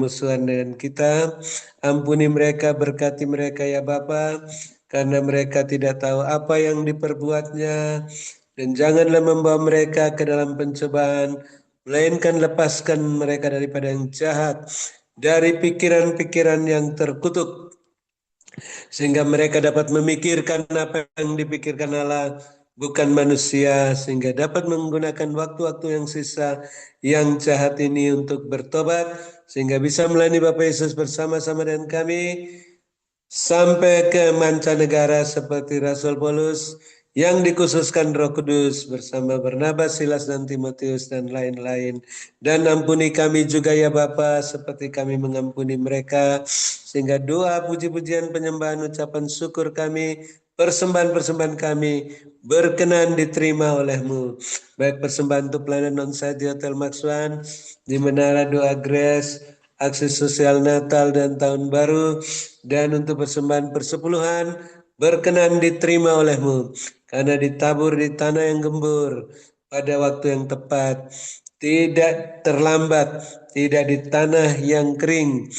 bermusuhan dengan kita. Ampuni mereka, berkati mereka ya Bapa, karena mereka tidak tahu apa yang diperbuatnya. Dan janganlah membawa mereka ke dalam pencobaan, melainkan lepaskan mereka daripada yang jahat, dari pikiran-pikiran yang terkutuk, sehingga mereka dapat memikirkan apa yang dipikirkan Allah, bukan manusia, sehingga dapat menggunakan waktu-waktu yang sisa yang jahat ini untuk bertobat, sehingga bisa melayani Bapak Yesus bersama-sama dengan kami sampai ke mancanegara seperti Rasul Paulus yang dikhususkan Roh Kudus bersama Barnabas, Silas dan Timotius dan lain-lain. Dan ampuni kami juga ya Bapa, seperti kami mengampuni mereka, sehingga doa, puji-pujian, penyembahan, ucapan syukur kami, persembahan-persembahan kami berkenan diterima oleh-Mu. Baik persembahan untuk pelayanan non-site di Hotel Maxwan, di Menara Doa Grace, aksi sosial Natal dan Tahun Baru, dan untuk persembahan persepuluhan berkenan diterima oleh-Mu, karena ditabur di tanah yang gembur pada waktu yang tepat, tidak terlambat, tidak di tanah yang kering,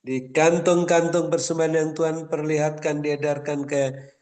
di kantong-kantong persembahan yang Tuhan perlihatkan, diedarkan ke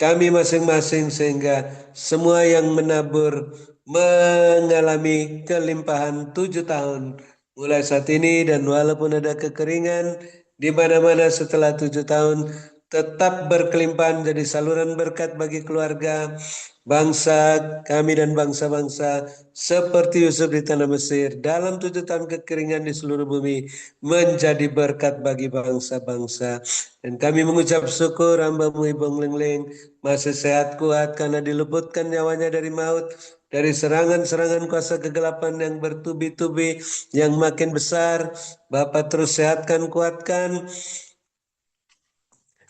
kami masing-masing, sehingga semua yang menabur mengalami kelimpahan 7 tahun mulai saat ini, dan walaupun ada kekeringan di mana-mana setelah 7 tahun, tetap berkelimpahan jadi saluran berkat bagi keluarga, bangsa kami dan bangsa-bangsa seperti Yusuf di tanah Mesir. Dalam 7 tahun kekeringan di seluruh bumi menjadi berkat bagi bangsa-bangsa. Dan kami mengucap syukur hamba-Mu Ibu Leng masih sehat kuat karena diluputkan nyawanya dari maut, dari serangan-serangan kuasa kegelapan yang bertubi-tubi, yang makin besar. Bapak terus sehatkan, kuatkan,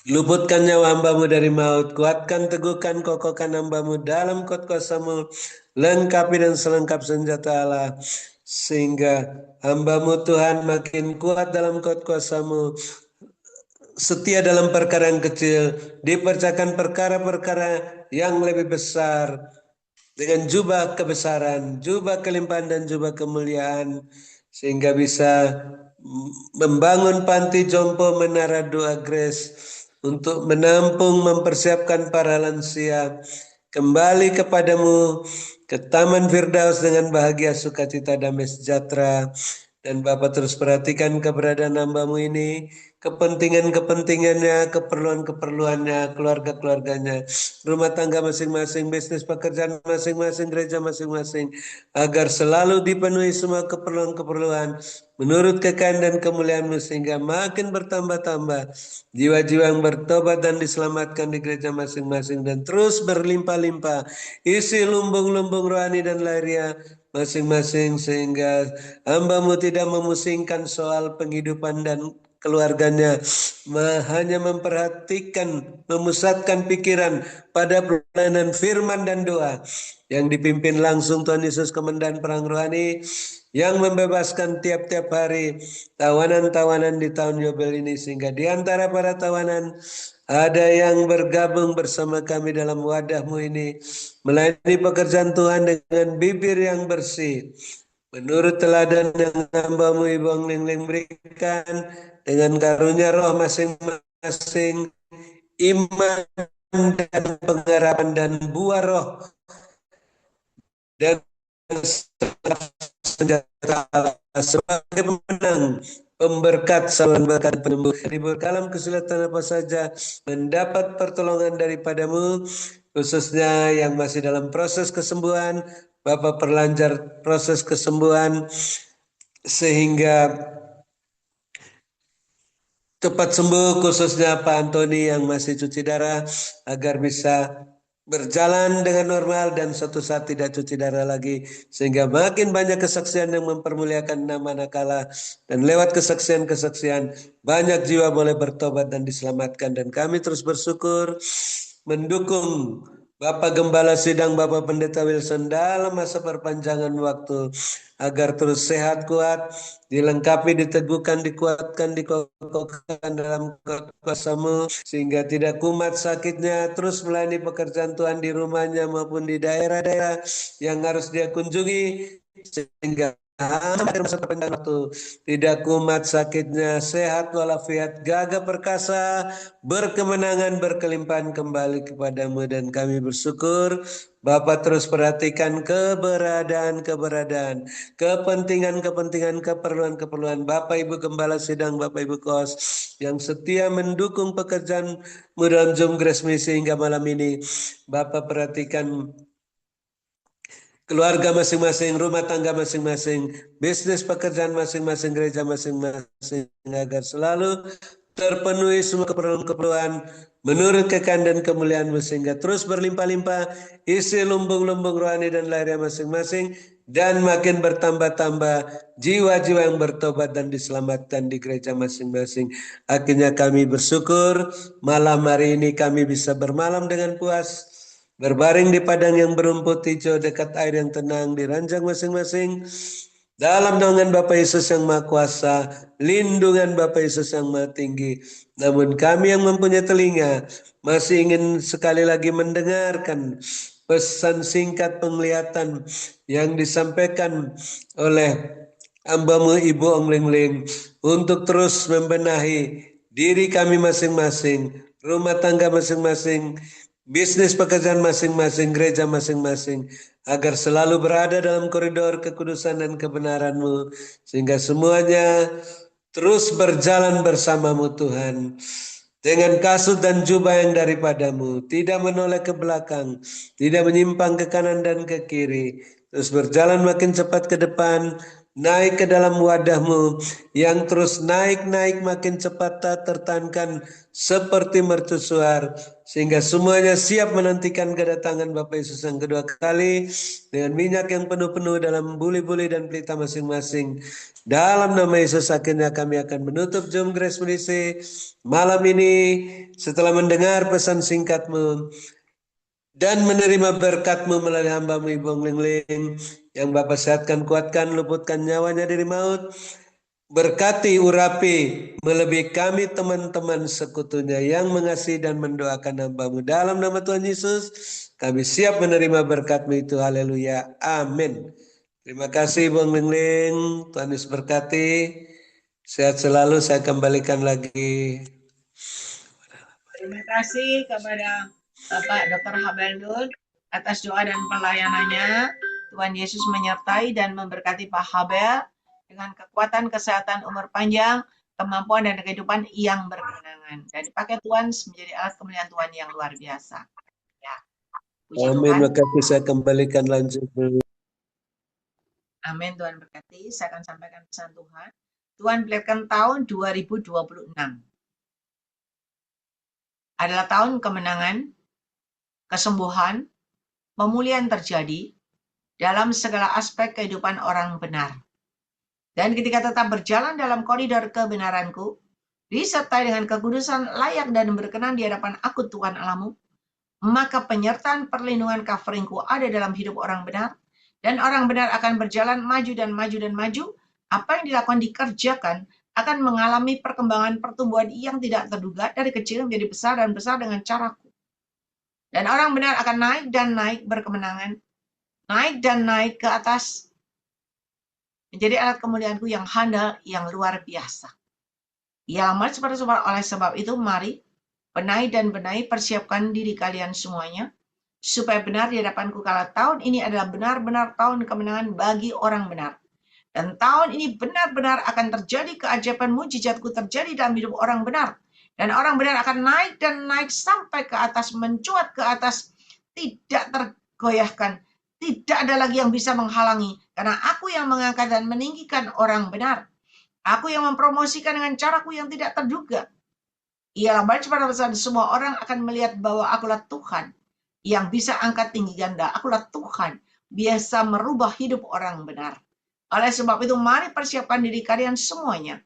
luputkan nyawa hamba-Mu dari maut, kuatkan, teguhkan, kokohkan hamba-Mu dalam kuat kuasa-Mu, lengkapi dan selengkap senjata Allah, sehingga hamba-Mu Tuhan makin kuat dalam kuat kuasa-Mu, setia dalam perkara yang kecil, dipercayakan perkara-perkara yang lebih besar, dengan jubah kebesaran, jubah kelimpahan dan jubah kemuliaan, sehingga bisa membangun panti jompo Menara Doa Grace untuk menampung, mempersiapkan para lansia kembali kepadamu, ke Taman Firdaus dengan bahagia, sukacita, damai sejahtera. Dan Bapak terus perhatikan keberadaan hamba-Mu ini, kepentingan-kepentingannya, keperluan-keperluannya, keluarga-keluarganya, rumah tangga masing-masing, bisnis pekerjaan masing-masing, gereja masing-masing, agar selalu dipenuhi semua keperluan-keperluan menurut kekayaan dan kemuliaan-Mu, sehingga makin bertambah-tambah jiwa-jiwa yang bertobat dan diselamatkan di gereja masing-masing, dan terus berlimpah-limpah isi lumbung-lumbung rohani dan lahiriah masing-masing, sehingga hamba-Mu tidak memusingkan soal penghidupan dan keluarganya, hanya memperhatikan, memusatkan pikiran pada pelayanan firman dan doa yang dipimpin langsung Tuhan Yesus, Komandan Perang Rohani, yang membebaskan tiap-tiap hari tawanan-tawanan di tahun Yobel ini, sehingga di antara para tawanan ada yang bergabung bersama kami dalam wadah-Mu ini, melayani pekerjaan Tuhan dengan bibir yang bersih, menurut teladan yang hamba-Mu Ibu Leng berikan, dengan karunia roh masing-masing, iman dan pengharapan dan buah roh dan senjata Allah sebagai pemenang, pemberkat, saluran berkat, penyembuh, diberi dalam kesulitan apa saja, mendapat pertolongan daripada-Mu, khususnya yang masih dalam proses kesembuhan. Bapak perlancar proses kesembuhan sehingga cepat sembuh, khususnya Pak Antoni yang masih cuci darah, agar bisa berjalan dengan normal dan suatu saat tidak cuci darah lagi, sehingga makin banyak kesaksian yang mempermuliakan nama anak Allah, dan lewat kesaksian-kesaksian banyak jiwa boleh bertobat dan diselamatkan. Dan kami terus bersyukur mendukung Bapak Gembala Sidang, Bapak Pendeta Wilson dalam masa perpanjangan waktu, agar terus sehat kuat, dilengkapi, diteguhkan, dikuatkan, dikokohkan dalam kuasa-Mu, sehingga tidak kumat sakitnya, terus melayani pekerjaan Tuhan di rumahnya maupun di daerah-daerah yang harus dia kunjungi, sehingga sampai masa terpanjang waktu. Tidak kumat sakitnya, sehat walafiat, gagah perkasa, berkemenangan, berkelimpahan kembali kepadamu. Dan kami bersyukur Bapak terus perhatikan keberadaan, kepentingan, keperluan Bapak Ibu Gembala Sidang, Bapak Ibu Kos yang setia mendukung pekerjaanmu dalam Zoom Grace Misi hingga malam ini. Bapak perhatikan keluarga masing-masing, rumah tangga masing-masing, bisnis pekerjaan masing-masing, gereja masing-masing, agar selalu terpenuhi semua keperluan-keperluan menurut kekayaan dan kemuliaan-Mu, sehingga terus berlimpah-limpah isi lumbung-lumbung rohani dan lahirnya masing-masing, dan makin bertambah-tambah jiwa-jiwa yang bertobat dan diselamatkan di gereja masing-masing. Akhirnya kami bersyukur malam hari ini kami bisa bermalam dengan puas, berbaring di padang yang berumput hijau dekat air yang tenang di ranjang masing-masing. Dalam naungan Bapa Yesus yang Maha Kuasa, lindungan Bapa Yesus yang Maha Tinggi. Namun kami yang mempunyai telinga masih ingin sekali lagi mendengarkan pesan singkat penglihatan yang disampaikan oleh hamba-Mu Ibu Ong Ling Ling untuk terus membenahi diri kami masing-masing, rumah tangga masing-masing, bisnis pekerjaan masing-masing, gereja masing-masing, agar selalu berada dalam koridor kekudusan dan kebenaran-Mu, sehingga semuanya terus berjalan bersama-Mu Tuhan, dengan kasut dan jubah yang daripadamu, tidak menoleh ke belakang, tidak menyimpang ke kanan dan ke kiri, terus berjalan makin cepat ke depan, naik ke dalam wadahmu, yang terus naik makin cepat tak tertahankan seperti mercusuar, sehingga semuanya siap menantikan kedatangan Bapa Yesus yang kedua kali dengan minyak yang penuh-penuh dalam buli-buli dan pelita masing-masing. Dalam nama Yesus akhirnya kami akan menutup Zoom Grace Misi malam ini setelah mendengar pesan singkat-Mu dan menerima berkat-Mu melalui hamba-Mu Ibu Ong Ling Ling, yang Bapak sehatkan, kuatkan, luputkan nyawanya dari maut. Berkati, urapi, melebihi kami teman-teman sekutunya yang mengasihi dan mendoakan hamba-Mu. Dalam nama Tuhan Yesus, kami siap menerima berkat-Mu itu. Haleluya. Amin. Terima kasih Bang Ling Ling. Tuhan Yesus berkati. Sehat selalu, saya kembalikan lagi. Terima kasih kepada Bapak Dr. Habel atas doa dan pelayanannya. Tuhan Yesus menyertai dan memberkati Pak Habel dengan kekuatan, kesehatan, umur panjang, kemampuan dan kehidupan yang berkemenangan. Dan dipakai Tuhan menjadi alat kemuliaan Tuhan yang luar biasa. Ya. Puji Amin. Tuhan. Makasih, saya kembalikan lanjut. Amin, Tuhan berkati. Saya akan sampaikan pesan Tuhan. Tuhan perlihatkan tahun 2026 adalah tahun kemenangan, kesembuhan, pemulihan terjadi dalam segala aspek kehidupan orang benar. Dan ketika tetap berjalan dalam koridor kebenaranku, disertai dengan kekudusan layak dan berkenan di hadapan aku Tuhan Allahmu, maka penyertaan perlindungan coveringku ada dalam hidup orang benar, dan orang benar akan berjalan maju dan maju dan maju. Apa yang dilakukan dikerjakan akan mengalami perkembangan pertumbuhan yang tidak terduga, dari kecil menjadi besar dan besar dengan caraku. Dan orang benar akan naik dan naik berkemenangan, naik dan naik ke atas, menjadi alat kemuliaanku yang handal, yang luar biasa. Ya, amat seperti oleh sebab itu, mari benahi dan benahi, persiapkan diri kalian semuanya, supaya benar di hadapanku kala tahun ini adalah benar-benar tahun kemenangan bagi orang benar. Dan tahun ini benar-benar akan terjadi keajaiban mujizatku terjadi dalam hidup orang benar. Dan orang benar akan naik dan naik sampai ke atas, mencuat ke atas, tidak tergoyahkan. Tidak ada lagi yang bisa menghalangi, karena aku yang mengangkat dan meninggikan orang benar. Aku yang mempromosikan dengan caraku yang tidak terduga. Ialah baik pada saat semua orang akan melihat bahwa akulah Tuhan yang bisa angkat tinggi ganda. Akulah Tuhan biasa merubah hidup orang benar. Oleh sebab itu, mari persiapkan diri kalian semuanya.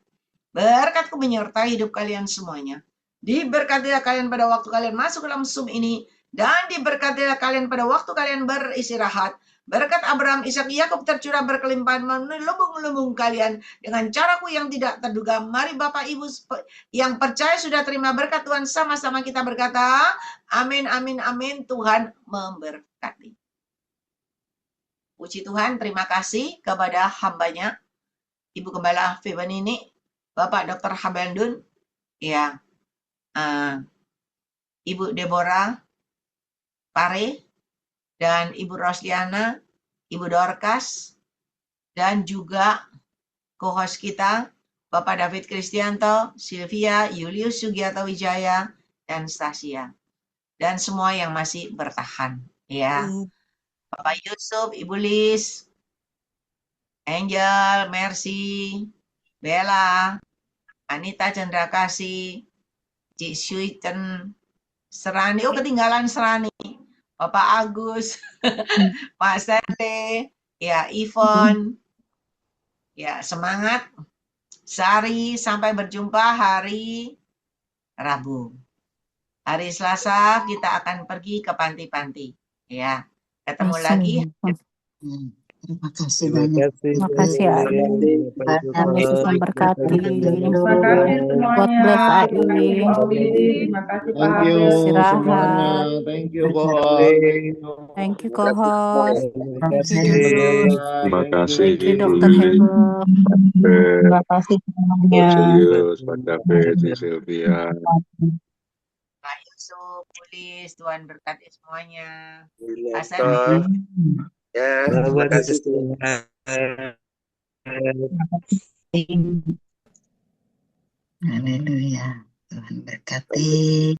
Berkatku menyertai hidup kalian semuanya. Diberkatilah kalian pada waktu kalian masuk dalam Zoom ini, dan diberkatilah kalian pada waktu kalian beristirahat. Berkat Abraham, Ishak, Yakub tercurah berkelimpahan memenuhi lumbung-lumbung kalian dengan caraku yang tidak terduga. Mari Bapak Ibu yang percaya sudah terima berkat Tuhan, sama-sama kita berkata, amin, amin, amin. Tuhan memberkati. Puji Tuhan, terima kasih kepada hambanya, Ibu Gembala Fiban ini, Bapak Dr. Habendun, ya, Ibu Deborah Pare, dan Ibu Rosliana, Ibu Dorcas, dan juga co-host kita, Bapak David Kristianto, Sylvia, Julius Sugiarto Wijaya, dan Stasia. Dan semua yang masih bertahan, ya. Bapak Yusuf, Ibu Lis, Angel, Mercy, Bella, Anita Cendrakasih, Cik Syuiten, Serani, oh ketinggalan Serani, Bapak Agus, Pak Sete, ya Ivon, ya semangat, Sari, sampai berjumpa hari Rabu. Hari Selasa kita akan pergi ke panti-panti, ya. Ketemu lagi. Terima kasih Terima banyak. kasih. Terima kasih, Ai. Tuhan Yesus memberkati. Terima kasih semuanya. God bless, Ai. Terima kasih Pak Uli. Terima kasih Pak Thank you Habib. semuanya. Istirahat. Thank you kohon. Thank you, co-host. Terima Thank you, kasih. Julius. Terima kasih Thank you, Ibu Dr. Lili, Hebo. Terima kasih semuanya. Coach Julius, Pak David, si Sylvia. Pak Yusuf, Pulis, Tuhan berkati semuanya. Pak Toh, Sete. ya, terima Selamat kasih. istirahat. Haleluya. Tuhan berkati.